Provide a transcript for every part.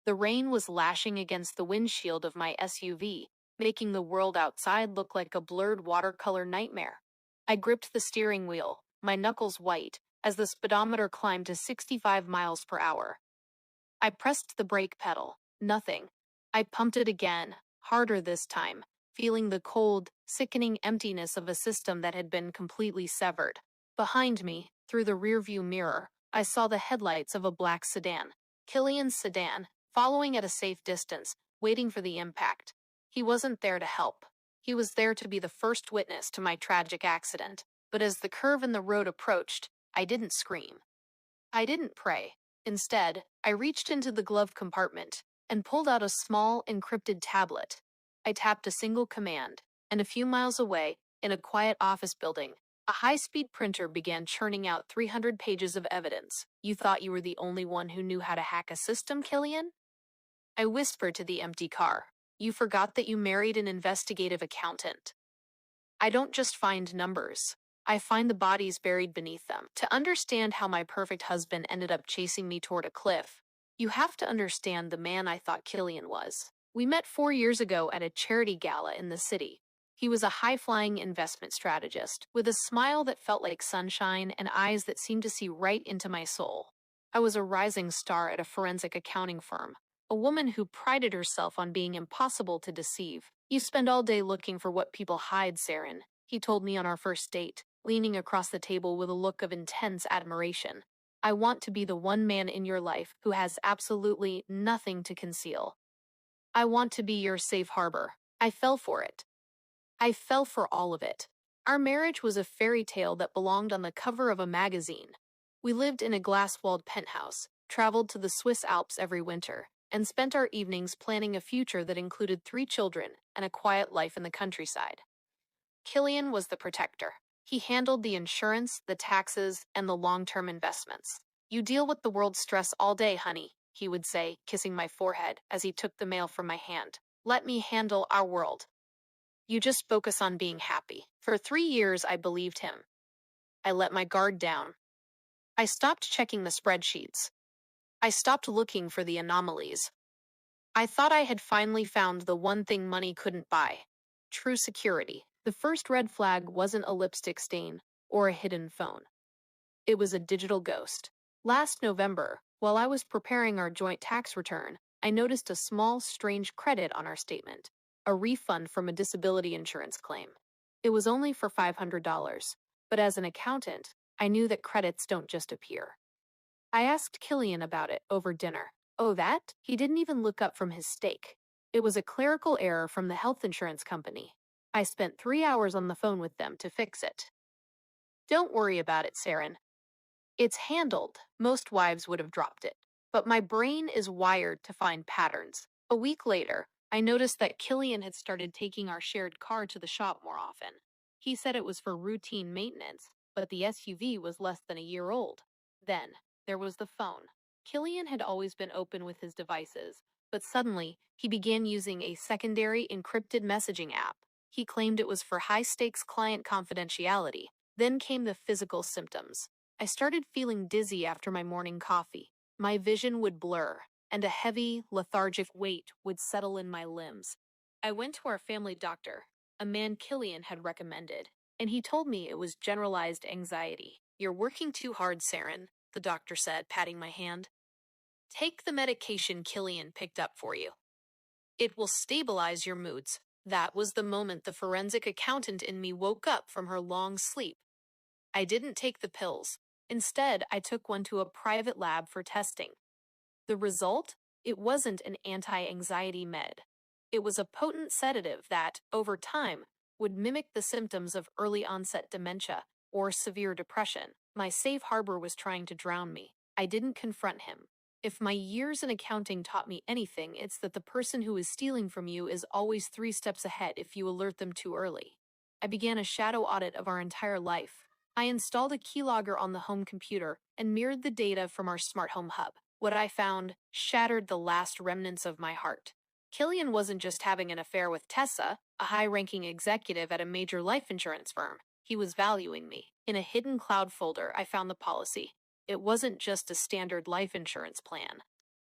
The rain was lashing against the windshield of my SUV, making the world outside look like a blurred watercolor nightmare. I gripped the steering wheel, my knuckles white, as the speedometer climbed to 65 miles per hour. I pressed the brake pedal. Nothing. I pumped it again, harder this time, feeling the cold, sickening emptiness of a system that had been completely severed. Behind me, through the rearview mirror, I saw the headlights of a black sedan. Killian's sedan, following at a safe distance, waiting for the impact. He wasn't there to help. He was there to be the first witness to my tragic accident. But as the curve in the road approached, I didn't scream. I didn't pray. Instead, I reached into the glove compartment and pulled out a small, encrypted tablet. I tapped a single command, and a few miles away, in a quiet office building, a high-speed printer began churning out 300 pages of evidence. You thought you were the only one who knew how to hack a system, Killian? I whispered to the empty car. You forgot that you married an investigative accountant. I don't just find numbers. I find the bodies buried beneath them. To understand how my perfect husband ended up chasing me toward a cliff, you have to understand the man I thought Killian was. We met 4 years ago at a charity gala in the city. He was a high-flying investment strategist, with a smile that felt like sunshine and eyes that seemed to see right into my soul. I was a rising star at a forensic accounting firm, a woman who prided herself on being impossible to deceive. You spend all day looking for what people hide, Saren, he told me on our first date, leaning across the table with a look of intense admiration. I want to be the one man in your life who has absolutely nothing to conceal. I want to be your safe harbor. I fell for it. I fell for all of it. Our marriage was a fairy tale that belonged on the cover of a magazine. We lived in a glass-walled penthouse, traveled to the Swiss Alps every winter, and spent our evenings planning a future that included 3 children and a quiet life in the countryside. Killian was the protector. He handled the insurance, the taxes, and the long-term investments. You deal with the world's stress all day, honey, he would say, kissing my forehead as he took the mail from my hand. Let me handle our world. You just focus on being happy. For 3 years, I believed him. I let my guard down. I stopped checking the spreadsheets. I stopped looking for the anomalies. I thought I had finally found the one thing money couldn't buy: true security. The first red flag wasn't a lipstick stain or a hidden phone. It was a digital ghost. Last November, while I was preparing our joint tax return, I noticed a small, strange credit on our statement, a refund from a disability insurance claim. It was only for $500, but as an accountant, I knew that credits don't just appear. I asked Killian about it over dinner. Oh, that? He didn't even look up from his steak. It was a clerical error from the health insurance company. I spent 3 hours on the phone with them to fix it. Don't worry about it, Saren. It's handled. Most wives would have dropped it. But my brain is wired to find patterns. A week later, I noticed that Killian had started taking our shared car to the shop more often. He said it was for routine maintenance, but the SUV was less than a year old. Then, there was the phone. Killian had always been open with his devices, but suddenly, he began using a secondary encrypted messaging app. He claimed it was for high-stakes client confidentiality. Then came the physical symptoms. I started feeling dizzy after my morning coffee. My vision would blur, and a heavy, lethargic weight would settle in my limbs. I went to our family doctor, a man Killian had recommended, and he told me it was generalized anxiety. You're working too hard, Saren, the doctor said, patting my hand. Take the medication Killian picked up for you. It will stabilize your moods. That was the moment the forensic accountant in me woke up from her long sleep. I didn't take the pills. Instead, I took one to a private lab for testing. The result? It wasn't an anti-anxiety med. It was a potent sedative that, over time, would mimic the symptoms of early-onset dementia or severe depression. My safe harbor was trying to drown me. I didn't confront him. If my years in accounting taught me anything, it's that the person who is stealing from you is always 3 steps ahead if you alert them too early. I began a shadow audit of our entire life. I installed a keylogger on the home computer and mirrored the data from our smart home hub. What I found shattered the last remnants of my heart. Killian wasn't just having an affair with Tessa, a high-ranking executive at a major life insurance firm. He was valuing me. In a hidden cloud folder, I found the policy. It wasn't just a standard life insurance plan.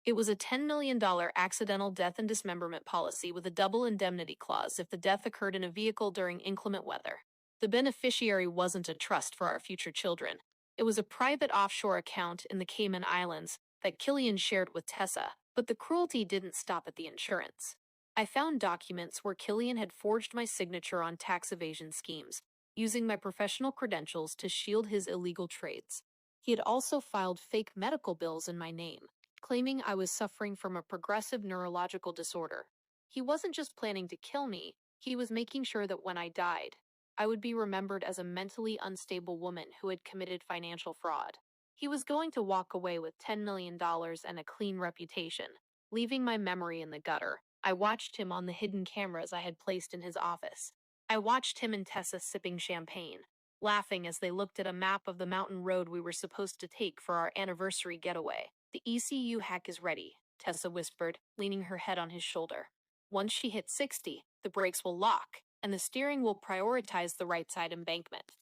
It was a $10 million accidental death and dismemberment policy with a double indemnity clause if the death occurred in a vehicle during inclement weather. The beneficiary wasn't a trust for our future children. It was a private offshore account in the Cayman Islands that Killian shared with Tessa, but the cruelty didn't stop at the insurance. I found documents where Killian had forged my signature on tax evasion schemes, using my professional credentials to shield his illegal trades. He had also filed fake medical bills in my name, claiming I was suffering from a progressive neurological disorder. He wasn't just planning to kill me, he was making sure that when I died, I would be remembered as a mentally unstable woman who had committed financial fraud. He was going to walk away with $10 million and a clean reputation, leaving my memory in the gutter. I watched him on the hidden cameras I had placed in his office. I watched him and Tessa sipping champagne, laughing as they looked at a map of the mountain road we were supposed to take for our anniversary getaway. The ECU hack is ready, Tessa whispered, leaning her head on his shoulder. Once she hits 60, the brakes will lock, and the steering will prioritize the right side embankment.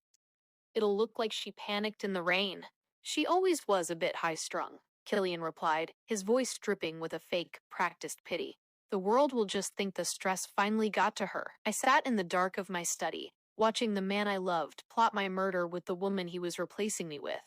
It'll look like she panicked in the rain. She always was a bit high-strung, Killian replied, his voice dripping with a fake, practiced pity. The world will just think the stress finally got to her. I sat in the dark of my study, watching the man I loved plot my murder with the woman he was replacing me with.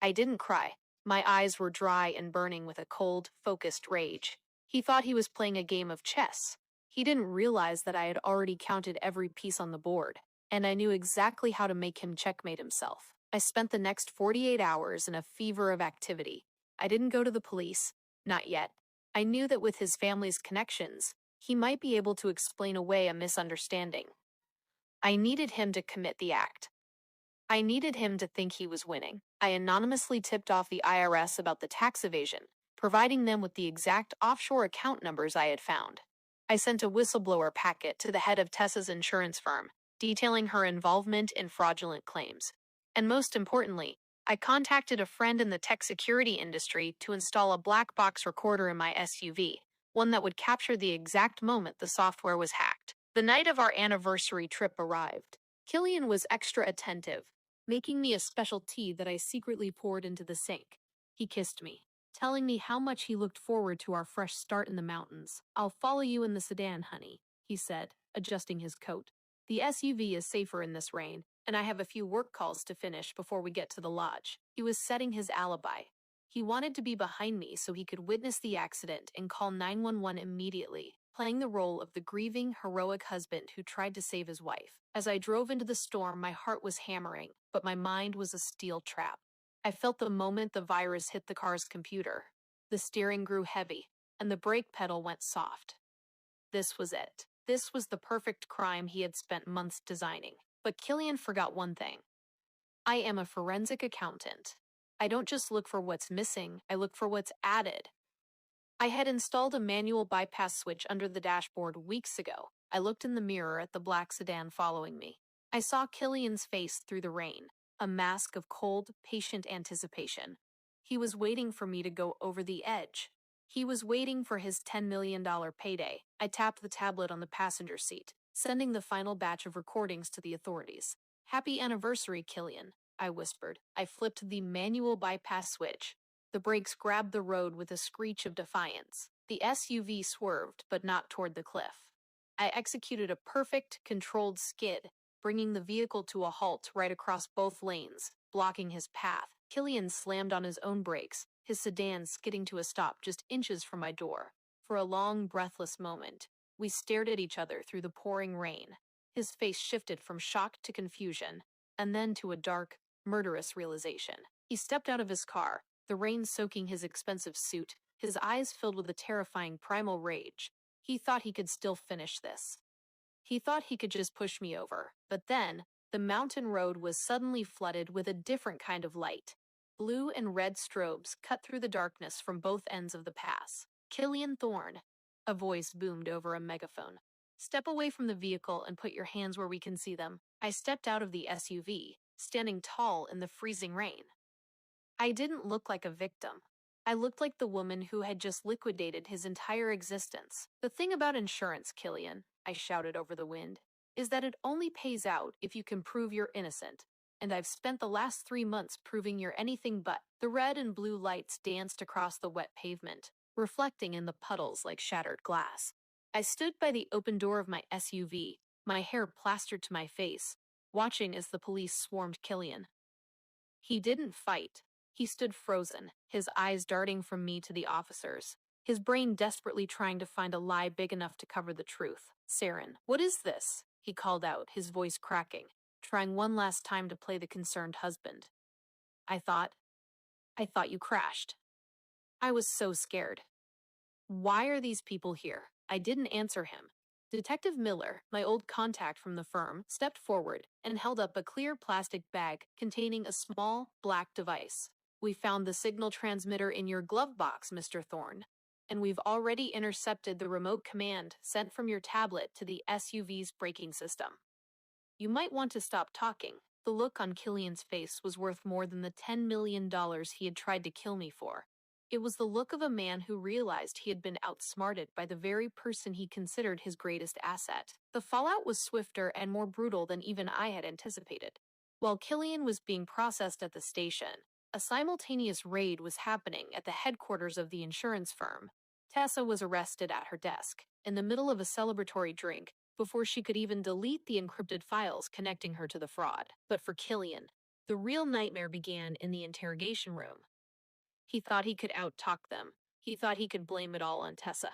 I didn't cry. My eyes were dry and burning with a cold, focused rage. He thought he was playing a game of chess. He didn't realize that I had already counted every piece on the board, and I knew exactly how to make him checkmate himself. I spent the next 48 hours in a fever of activity. I didn't go to the police, not yet. I knew that with his family's connections, he might be able to explain away a misunderstanding. I needed him to commit the act. I needed him to think he was winning. I anonymously tipped off the IRS about the tax evasion, providing them with the exact offshore account numbers I had found. I sent a whistleblower packet to the head of Tessa's insurance firm, detailing her involvement in fraudulent claims. And most importantly, I contacted a friend in the tech security industry to install a black box recorder in my SUV, one that would capture the exact moment the software was hacked. The night of our anniversary trip arrived. Killian was extra attentive, making me a special tea that I secretly poured into the sink. He kissed me, telling me how much he looked forward to our fresh start in the mountains. I'll follow you in the sedan, honey, he said, adjusting his coat. The SUV is safer in this rain, and I have a few work calls to finish before we get to the lodge. He was setting his alibi. He wanted to be behind me so he could witness the accident and call 911 immediately, playing the role of the grieving, heroic husband who tried to save his wife. As I drove into the storm, my heart was hammering, but my mind was a steel trap. I felt the moment the virus hit the car's computer. The steering grew heavy, and the brake pedal went soft. This was it. This was the perfect crime he had spent months designing. But Killian forgot one thing. I am a forensic accountant. I don't just look for what's missing, I look for what's added. I had installed a manual bypass switch under the dashboard weeks ago. I looked in the mirror at the black sedan following me. I saw Killian's face through the rain, a mask of cold, patient anticipation. He was waiting for me to go over the edge. He was waiting for his $10 million payday. I tapped the tablet on the passenger seat, sending the final batch of recordings to the authorities. Happy anniversary, Killian, I whispered. I flipped the manual bypass switch. The brakes grabbed the road with a screech of defiance. The SUV swerved, but not toward the cliff. I executed a perfect, controlled skid, bringing the vehicle to a halt right across both lanes, blocking his path. Killian slammed on his own brakes, his sedan skidding to a stop just inches from my door. For a long, breathless moment, we stared at each other through the pouring rain. His face shifted from shock to confusion, and then to a dark, murderous realization. He stepped out of his car, the rain soaking his expensive suit, his eyes filled with a terrifying primal rage. He thought he could still finish this. He thought he could just push me over. But then, the mountain road was suddenly flooded with a different kind of light. Blue and red strobes cut through the darkness from both ends of the pass. Killian Thorne, a voice boomed over a megaphone. Step away from the vehicle and put your hands where we can see them. I stepped out of the SUV, standing tall in the freezing rain. I didn't look like a victim. I looked like the woman who had just liquidated his entire existence. The thing about insurance, Killian, I shouted over the wind, is that it only pays out if you can prove you're innocent. And I've spent the last 3 months proving you're anything but. The red and blue lights danced across the wet pavement, reflecting in the puddles like shattered glass. I stood by the open door of my SUV, my hair plastered to my face, watching as the police swarmed Killian. He didn't fight. He stood frozen, his eyes darting from me to the officers, his brain desperately trying to find a lie big enough to cover the truth. Saren, what is this? He called out, his voice cracking, trying one last time to play the concerned husband. I thought you crashed. I was so scared. Why are these people here? I didn't answer him. Detective Miller, my old contact from the firm, stepped forward and held up a clear plastic bag containing a small, black device. We found the signal transmitter in your glove box, Mr. Thorne, and we've already intercepted the remote command sent from your tablet to the SUV's braking system. You might want to stop talking. The look on Killian's face was worth more than the $10 million he had tried to kill me for. It was the look of a man who realized he had been outsmarted by the very person he considered his greatest asset. The fallout was swifter and more brutal than even I had anticipated. While Killian was being processed at the station, a simultaneous raid was happening at the headquarters of the insurance firm. Tessa was arrested at her desk, in the middle of a celebratory drink, before she could even delete the encrypted files connecting her to the fraud. But for Killian, the real nightmare began in the interrogation room. He thought he could out-talk them. He thought he could blame it all on Tessa.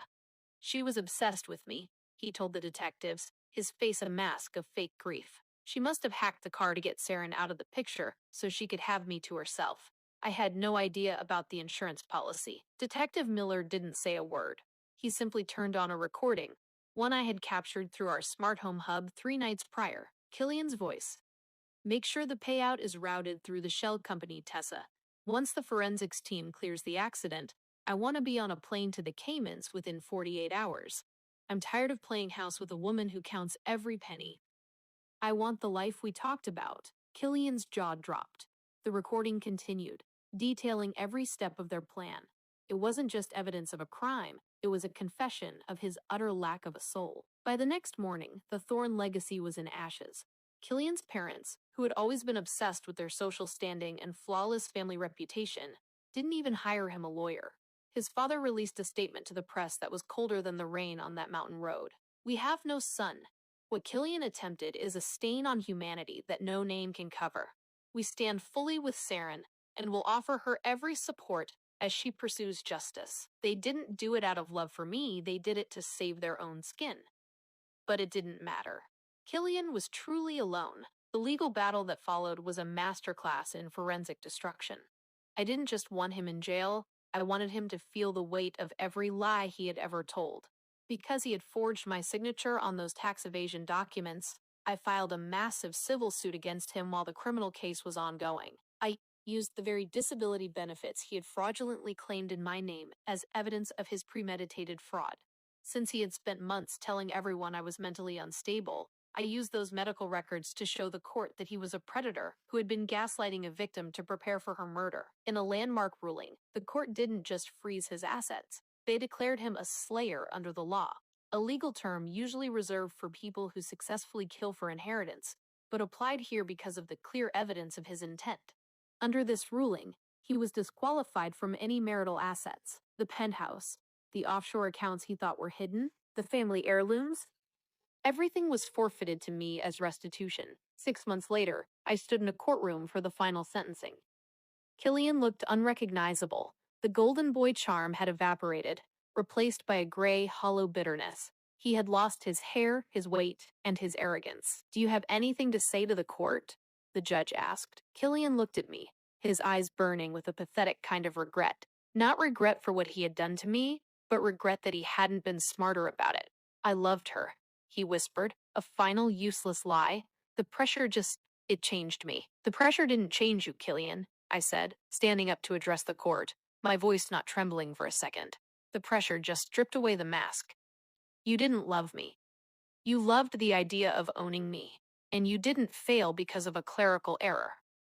She was obsessed with me, he told the detectives, his face a mask of fake grief. She must have hacked the car to get Saren out of the picture so she could have me to herself. I had no idea about the insurance policy. Detective Miller didn't say a word. He simply turned on a recording, one I had captured through our smart home hub 3 nights prior. Killian's voice. Make sure the payout is routed through the shell company, Tessa. Once the forensics team clears the accident, I want to be on a plane to the Caymans within 48 hours. I'm tired of playing house with a woman who counts every penny. I want the life we talked about. Killian's jaw dropped. The recording continued, detailing every step of their plan. It wasn't just evidence of a crime, it was a confession of his utter lack of a soul. By the next morning, the Thorne legacy was in ashes. Killian's parents, who had always been obsessed with their social standing and flawless family reputation, didn't even hire him a lawyer. His father released a statement to the press that was colder than the rain on that mountain road. We have no son. What Killian attempted is a stain on humanity that no name can cover. We stand fully with Saren and will offer her every support as she pursues justice. They didn't do it out of love for me, they did it to save their own skin. But it didn't matter. Killian was truly alone. The legal battle that followed was a masterclass in forensic destruction. I didn't just want him in jail, I wanted him to feel the weight of every lie he had ever told. Because he had forged my signature on those tax evasion documents, I filed a massive civil suit against him while the criminal case was ongoing. I used the very disability benefits he had fraudulently claimed in my name as evidence of his premeditated fraud. Since he had spent months telling everyone I was mentally unstable, I used those medical records to show the court that he was a predator who had been gaslighting a victim to prepare for her murder. In a landmark ruling, the court didn't just freeze his assets. They declared him a slayer under the law, a legal term usually reserved for people who successfully kill for inheritance, but applied here because of the clear evidence of his intent. Under this ruling, he was disqualified from any marital assets, the penthouse, the offshore accounts he thought were hidden, the family heirlooms. Everything was forfeited to me as restitution. 6 months later, I stood in a courtroom for the final sentencing. Killian looked unrecognizable. The golden boy charm had evaporated, replaced by a gray, hollow bitterness. He had lost his hair, his weight, and his arrogance. Do you have anything to say to the court? The judge asked. Killian looked at me, his eyes burning with a pathetic kind of regret. Not regret for what he had done to me, but regret that he hadn't been smarter about it. I loved her, he whispered, a final useless lie. The pressure it changed me. The pressure didn't change you, Killian, I said, standing up to address the court, my voice not trembling for a second. The pressure just stripped away the mask. You didn't love me. You loved the idea of owning me, and you didn't fail because of a clerical error.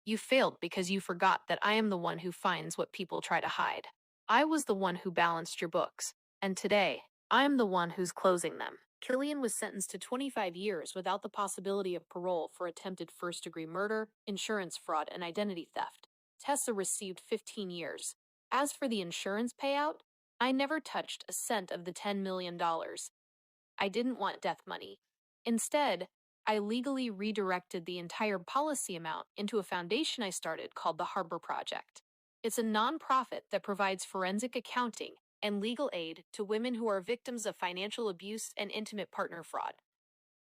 You failed because you forgot that I am the one who finds what people try to hide. I was the one who balanced your books, and today, I am the one who's closing them. Killian was sentenced to 25 years without the possibility of parole for attempted first-degree murder, insurance fraud, and identity theft. Tessa received 15 years. As for the insurance payout, I never touched a cent of the $10 million. I didn't want death money. Instead, I legally redirected the entire policy amount into a foundation I started called the Harbor Project. It's a nonprofit that provides forensic accounting and legal aid to women who are victims of financial abuse and intimate partner fraud.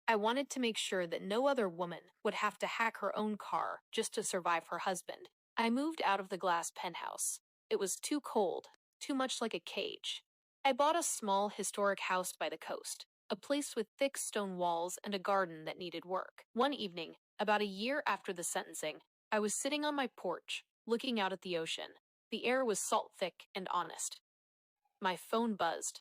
I wanted to make sure that no other woman would have to hack her own car just to survive her husband. I moved out of the glass penthouse. It was too cold, too much like a cage. I bought a small historic house by the coast, a place with thick stone walls and a garden that needed work. One evening, about a year after the sentencing, I was sitting on my porch, looking out at the ocean. The air was salt thick and honest. My phone buzzed.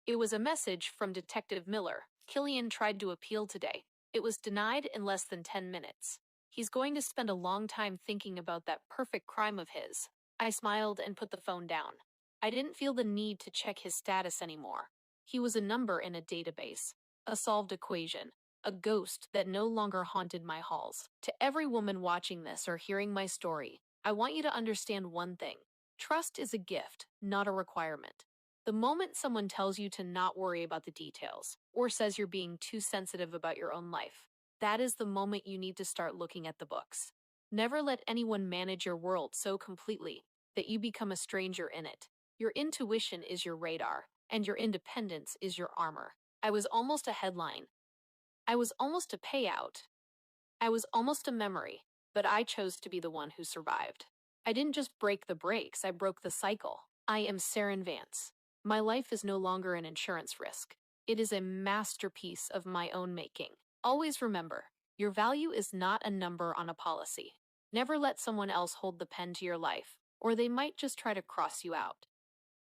It was a message from Detective Miller. Killian tried to appeal today. It was denied in less than 10 minutes. He's going to spend a long time thinking about that perfect crime of his. I smiled and put the phone down. I didn't feel the need to check his status anymore. He was a number in a database, a solved equation, a ghost that no longer haunted my halls. To every woman watching this or hearing my story, I want you to understand one thing. Trust is a gift, not a requirement. The moment someone tells you to not worry about the details, or says you're being too sensitive about your own life, that is the moment you need to start looking at the books. Never let anyone manage your world so completely that you become a stranger in it. Your intuition is your radar, and your independence is your armor. I was almost a headline. I was almost a payout. I was almost a memory, but I chose to be the one who survived. I didn't just break the brakes, I broke the cycle. I am Saren Vance. My life is no longer an insurance risk. It is a masterpiece of my own making. Always remember, your value is not a number on a policy. Never let someone else hold the pen to your life, or they might just try to cross you out.